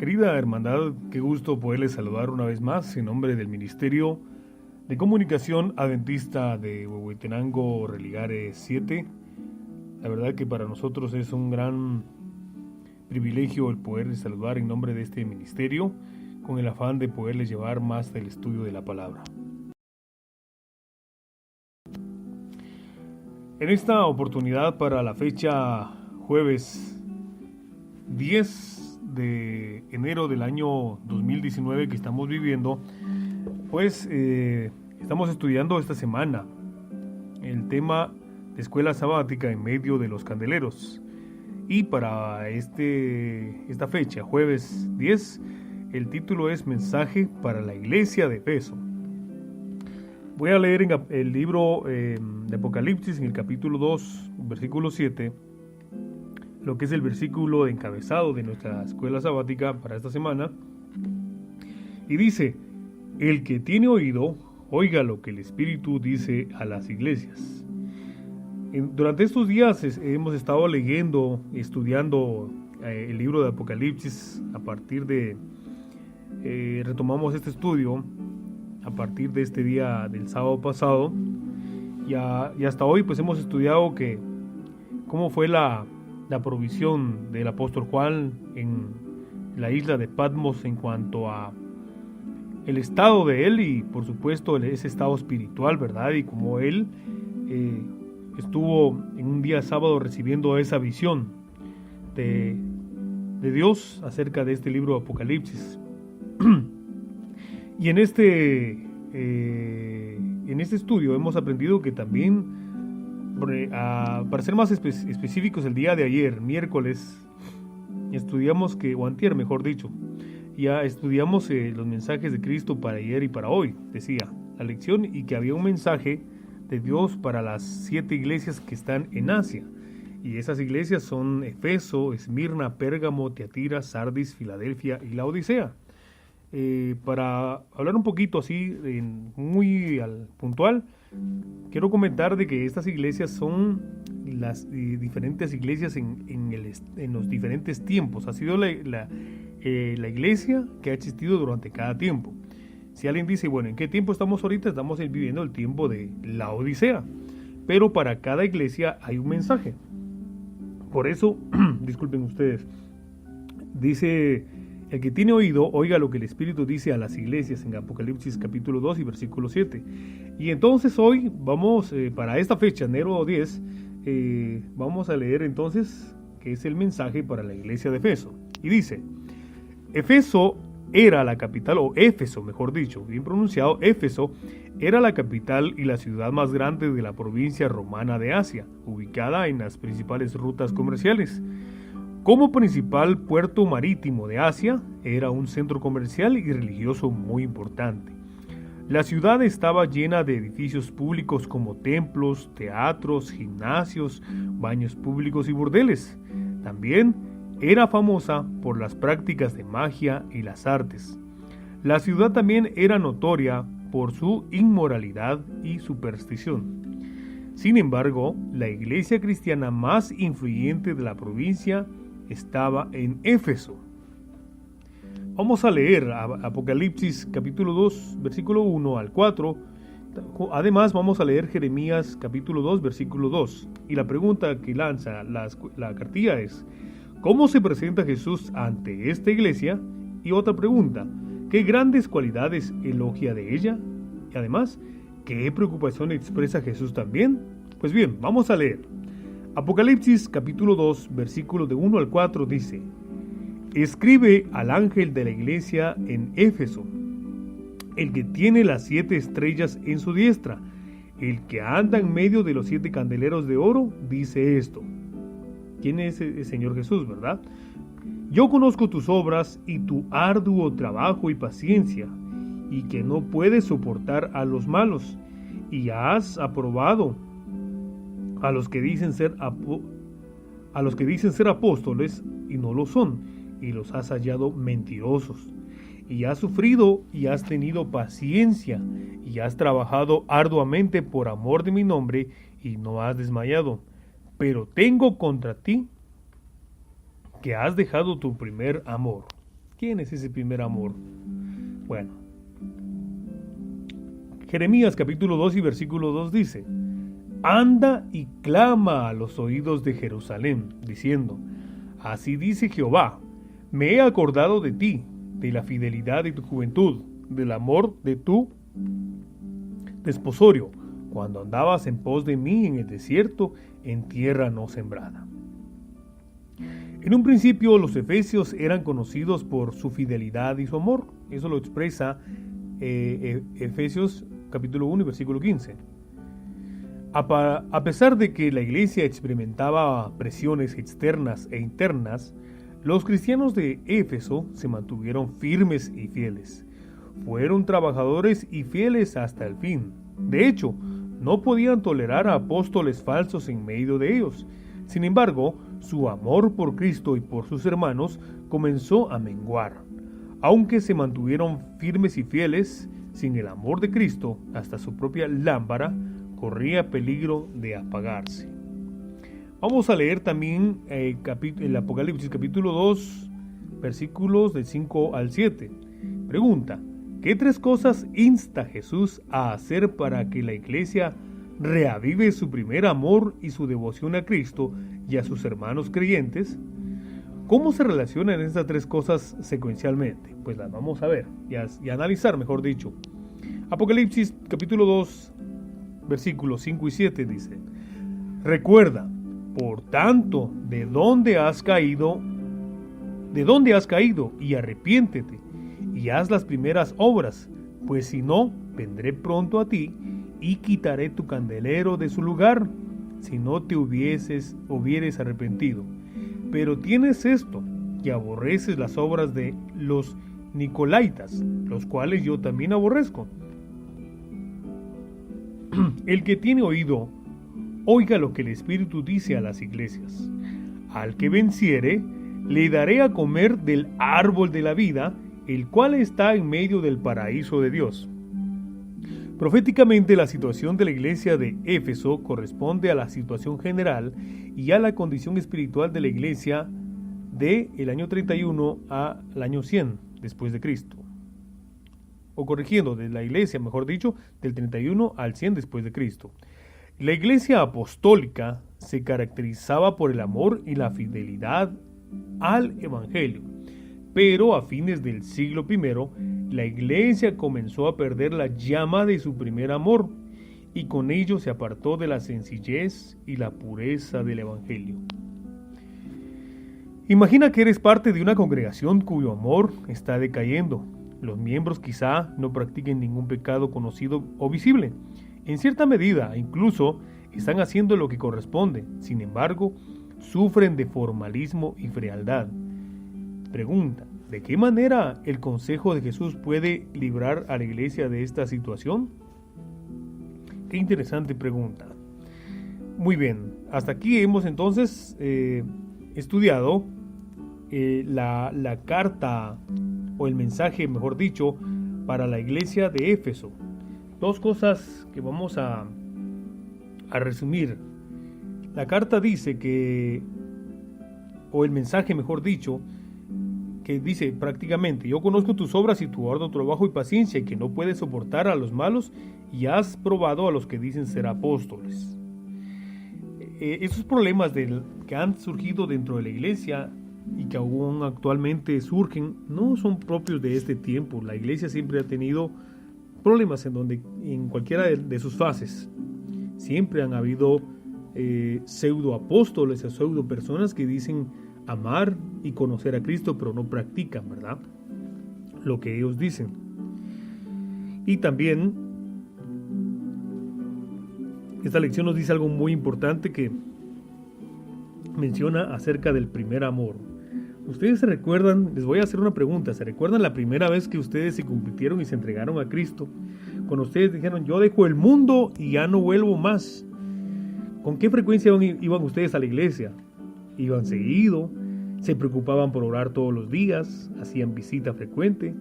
Querida hermandad, qué gusto poderles saludar una vez más en nombre del Ministerio de Comunicación Adventista de Huehuetenango Religare 7. La verdad que para nosotros es un gran privilegio el poderles saludar en nombre de este ministerio, con el afán de poderles llevar más del estudio de la palabra. En esta oportunidad, para la fecha jueves 10 de enero del año 2019 que estamos viviendo, pues estamos estudiando esta semana el tema de escuela sabática en medio de los candeleros. Y para esta fecha, jueves 10, el título es Mensaje para la Iglesia de Efeso. Voy a leer en el libro de Apocalipsis, en el capítulo 2, versículo 7, lo que es el versículo de encabezado de nuestra escuela sabática para esta semana. Y dice: el que tiene oído, oiga lo que el Espíritu dice a las iglesias. Durante estos días hemos estado leyendo y estudiando el libro de Apocalipsis. A partir de retomamos este estudio a partir de este día del sábado pasado, y hasta hoy pues hemos estudiado cómo fue la provisión del apóstol Juan en la isla de Patmos en cuanto a el estado de él y por supuesto ese estado espiritual, ¿verdad? Y cómo él estuvo en un día sábado recibiendo esa visión de Dios acerca de este libro de Apocalipsis. Y en este estudio hemos aprendido que también, para ser más específicos, el día de ayer, miércoles, estudiamos antier mejor dicho, ya estudiamos los mensajes de Cristo para ayer y para hoy, decía la lección, y que había un mensaje de Dios para las 7 iglesias que están en Asia. Y esas iglesias son Efeso, Esmirna, Pérgamo, Tiatira, Sardis, Filadelfia y Laodicea. Para hablar un poquito así, muy puntual, quiero comentar de que estas iglesias son las diferentes iglesias en los diferentes tiempos. Ha sido la iglesia que ha existido durante cada tiempo. Si alguien dice, bueno, ¿en qué tiempo estamos ahorita? Estamos viviendo el tiempo de la Odisea. Pero para cada iglesia hay un mensaje. Por eso, disculpen ustedes, dice: el que tiene oído, oiga lo que el Espíritu dice a las iglesias, en Apocalipsis capítulo 2 y versículo 7. Y entonces hoy vamos, para esta fecha, enero 10, vamos a leer entonces que es el mensaje para la iglesia de Efeso. Y dice: Efeso era la capital, o Éfeso mejor dicho, bien pronunciado, Éfeso era la capital y la ciudad más grande de la provincia romana de Asia, ubicada en las principales rutas comerciales. Como principal puerto marítimo de Asia, era un centro comercial y religioso muy importante. La ciudad estaba llena de edificios públicos como templos, teatros, gimnasios, baños públicos y burdeles. También era famosa por las prácticas de magia y las artes. La ciudad también era notoria por su inmoralidad y superstición. Sin embargo, la iglesia cristiana más influyente de la provincia estaba en Éfeso. Vamos a leer Apocalipsis capítulo 2, versículo 1 al 4. Además vamos a leer Jeremías capítulo 2, versículo 2. Y la pregunta que lanza la cartilla es: ¿cómo se presenta Jesús ante esta iglesia? Y otra pregunta: ¿qué grandes cualidades elogia de ella? Y además, ¿qué preocupación expresa Jesús también? Pues bien, vamos a leer. Apocalipsis capítulo 2, versículos de 1 al 4 dice: escribe al ángel de la iglesia en Éfeso, el que tiene las 7 estrellas en su diestra, el que anda en medio de los 7 candeleros de oro, dice esto. ¿Quién es el Señor Jesús, verdad? Yo conozco tus obras y tu arduo trabajo y paciencia, y que no puedes soportar a los malos, y has aprobado a los que dicen ser apóstoles y no lo son, y los has hallado mentirosos. Y has sufrido y has tenido paciencia, y has trabajado arduamente por amor de mi nombre, y no has desmayado. Pero tengo contra ti que has dejado tu primer amor. ¿Quién es ese primer amor? Bueno, Jeremías capítulo 2 y versículo 2 dice: Anda y clama a los oídos de Jerusalén, diciendo: Así dice Jehová, me he acordado de ti, de la fidelidad de tu juventud, del amor de tu desposorio, cuando andabas en pos de mí en el desierto, en tierra no sembrada. En un principio los efesios eran conocidos por su fidelidad y su amor. Eso lo expresa Efesios capítulo 1 y versículo 15. A pesar de que la iglesia experimentaba presiones externas e internas, los cristianos de Éfeso se mantuvieron firmes y fieles. Fueron trabajadores y fieles hasta el fin. De hecho, no podían tolerar a apóstoles falsos en medio de ellos. Sin embargo, su amor por Cristo y por sus hermanos comenzó a menguar. Aunque se mantuvieron firmes y fieles, sin el amor de Cristo, hasta su propia lámpara corría peligro de apagarse. Vamos a leer también el Apocalipsis capítulo 2, versículos del 5 al 7. Pregunta: ¿qué tres cosas insta Jesús a hacer para que la iglesia reavive su primer amor y su devoción a Cristo y a sus hermanos creyentes? ¿Cómo se relacionan estas tres cosas secuencialmente? Pues las vamos a ver y analizar, mejor dicho. Apocalipsis capítulo 2, versículos 5 y 7 dice: Recuerda, por tanto, de dónde has caído, y arrepiéntete, y haz las primeras obras, pues si no, vendré pronto a ti, y quitaré tu candelero de su lugar, si no te hubieres arrepentido. Pero tienes esto, que aborreces las obras de los Nicolaitas, los cuales yo también aborrezco. El que tiene oído, oiga lo que el Espíritu dice a las iglesias. Al que venciere, le daré a comer del árbol de la vida, el cual está en medio del paraíso de Dios. Proféticamente, la situación de la iglesia de Éfeso corresponde a la situación general y a la condición espiritual de la iglesia del año 31 al año 100 después de Cristo. O corrigiendo, de la iglesia, mejor dicho, del 31 al 100 después de Cristo. La iglesia apostólica se caracterizaba por el amor y la fidelidad al evangelio. Pero a fines del siglo I, la iglesia comenzó a perder la llama de su primer amor y con ello se apartó de la sencillez y la pureza del evangelio. Imagina que eres parte de una congregación cuyo amor está decayendo. Los miembros quizá no practiquen ningún pecado conocido o visible. En cierta medida, incluso, están haciendo lo que corresponde. Sin embargo, sufren de formalismo y frialdad. Pregunta: ¿de qué manera el consejo de Jesús puede librar a la iglesia de esta situación? Qué interesante pregunta. Muy bien, hasta aquí hemos entonces estudiado la carta o el mensaje, mejor dicho, para la iglesia de Éfeso. Dos cosas que vamos a resumir. La carta dice que, o el mensaje, mejor dicho, que dice prácticamente: yo conozco tus obras y tu arduo trabajo y paciencia, y que no puedes soportar a los malos, y has probado a los que dicen ser apóstoles. Esos problemas que han surgido dentro de la iglesia y que aún actualmente surgen no son propios de este tiempo. La iglesia siempre ha tenido problemas en cualquiera de sus fases. Siempre han habido pseudo apóstoles o pseudo personas que dicen amar y conocer a Cristo, pero no practican, ¿verdad?, lo que ellos dicen. Y también esta lección nos dice algo muy importante que menciona acerca del primer amor. Ustedes se recuerdan, les voy a hacer una pregunta, ¿se recuerdan la primera vez que ustedes se convirtieron y se entregaron a Cristo? Cuando ustedes dijeron: yo dejo el mundo y ya no vuelvo más. ¿Con qué frecuencia iban ustedes a la iglesia? ¿Iban seguido? ¿Se preocupaban por orar todos los días? ¿Hacían visita frecuente?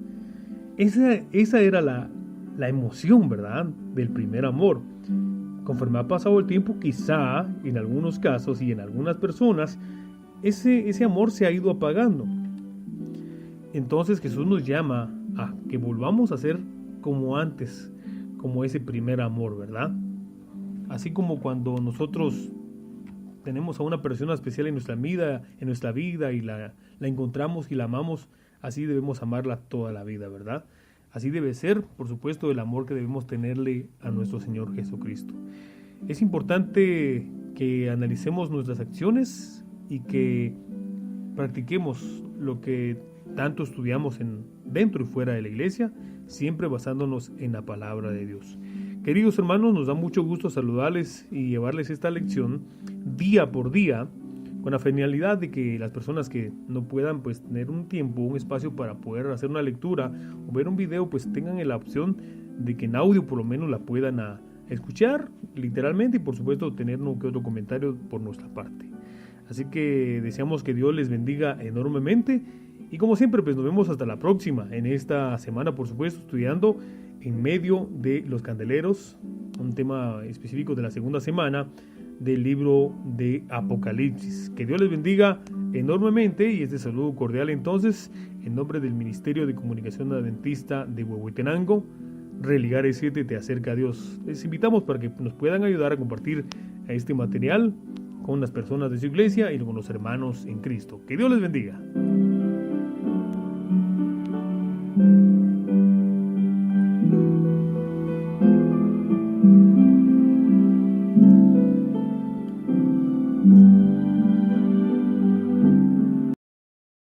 Esa era la emoción, ¿verdad?, del primer amor. Conforme ha pasado el tiempo, quizá en algunos casos y en algunas personas, ese amor se ha ido apagando. entonces Jesús nos llama a que volvamos a ser como antes, como ese primer amor, ¿verdad? Así como cuando nosotros tenemos a una persona especial en nuestra vida y la encontramos y la amamos, así debemos amarla toda la vida, ¿verdad? Así debe ser, por supuesto, el amor que debemos tenerle a nuestro Señor Jesucristo. Es importante que analicemos nuestras acciones y que practiquemos lo que tanto estudiamos dentro y fuera de la iglesia, siempre basándonos en la palabra de Dios. Queridos hermanos, nos da mucho gusto saludarles y llevarles esta lección día por día, con la finalidad de que las personas que no puedan pues tener un tiempo, un espacio para poder hacer una lectura o ver un video, pues tengan la opción de que en audio por lo menos la puedan escuchar literalmente y por supuesto tener uno que otro comentario por nuestra parte. Así que deseamos que Dios les bendiga enormemente y como siempre pues nos vemos hasta la próxima en esta semana, por supuesto, estudiando en medio de los candeleros, un tema específico de la segunda semana del libro de Apocalipsis. Que Dios les bendiga enormemente y este saludo cordial entonces en nombre del Ministerio de Comunicación Adventista de Huehuetenango. Religar 7 te acerca a Dios. Les invitamos para que nos puedan ayudar a compartir este material con las personas de su iglesia y con los hermanos en Cristo. Que Dios les bendiga.